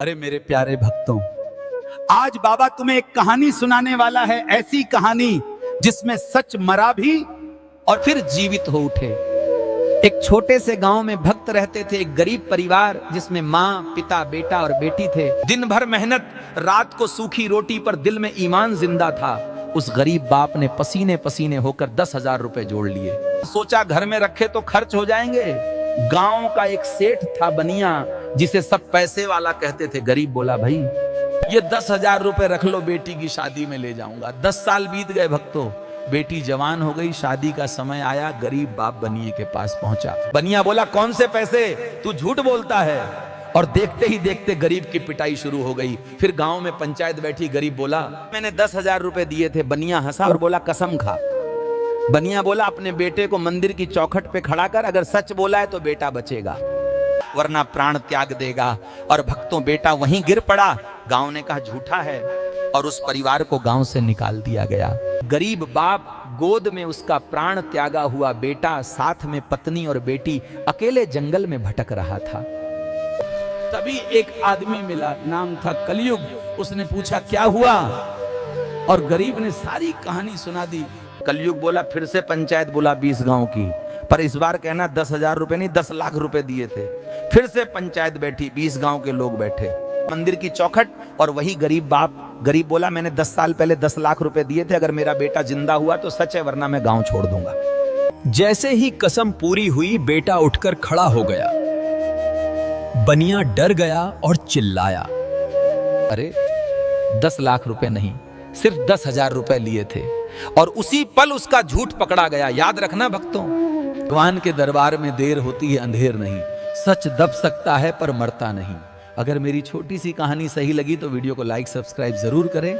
अरे मेरे प्यारे भक्तों, आज बाबा तुम्हें एक कहानी सुनाने वाला है। ऐसी कहानी जिसमें सच मरा भी और फिर जीवित हो उठे। एक छोटे से गांव में भक्त रहते थे, एक गरीब परिवार जिसमें माँ, पिता, बेटा और बेटी थे। दिन भर मेहनत, रात को सूखी रोटी पर दिल में ईमान जिंदा था। उस गरीब बाप ने पसीने पसीने होकर 10,000 रुपए जोड़ लिए। सोचा घर में रखे तो खर्च हो जाएंगे। गांव का एक सेठ था बनिया, जिसे सब पैसे वाला कहते थे। गरीब बोला, भाई ये 10,000 रुपए रख लो, बेटी की शादी में ले जाऊंगा। 10 साल बीत गए भक्तों, बेटी जवान हो गई, शादी का समय आया। गरीब बाप बनिए के पास पहुंचा। बनिया बोला, कौन से पैसे, तू झूठ बोलता है। और देखते ही देखते गरीब की पिटाई शुरू हो गई। फिर गांव में पंचायत बैठी। गरीब बोला, मैंने 10,000 रुपए दिए थे। बनिया हंसा और बोला, कसम खा। बनिया बोला, अपने बेटे को मंदिर की चौखट पे खड़ा कर, अगर सच बोला है तो बेटा बचेगा, वरना प्राण त्याग देगा। और भक्तों, बेटा वहीं गिर पड़ा। गांव ने कहा झूठा है, और उस परिवार को गांव से निकाल दिया गया। गरीब बाप, गोद में उसका प्राण त्यागा हुआ बेटा, साथ में पत्नी और बेटी, अकेले जंगल में भटक रहा था। तभी एक आदमी मिला, नाम था कलयुग। उसने पूछा, क्या हुआ? और गरीब ने सारी कहानी सुना दी। कलयुग बोला, फिर से पंचायत बुला 20 गांव की, पर इस बार कहना 10,000 रुपए नहीं, 10 लाख रुपए दिए थे। फिर से पंचायत बैठी, 20 गांव के लोग बैठे, मंदिर की चौखट, और वही गरीब बाप। गरीब बोला, मैंने 10 साल पहले 10 लाख रुपए दिए थे, अगर मेरा बेटा जिंदा हुआ तो सच है, वरना मैं गांव छोड़ दूंगा। जैसे ही कसम पूरी हुई, बेटा उठकर खड़ा हो गया। बनिया डर गया और चिल्लाया, अरे 10 लाख रुपए नहीं, सिर्फ 10,000 रुपए लिए थे। और उसी पल उसका झूठ पकड़ा गया। याद रखना भक्तों, भगवान के दरबार में देर होती है, अंधेर नहीं। सच दब सकता है पर मरता नहीं। अगर मेरी छोटी सी कहानी सही लगी तो वीडियो को लाइक, सब्सक्राइब जरूर करें।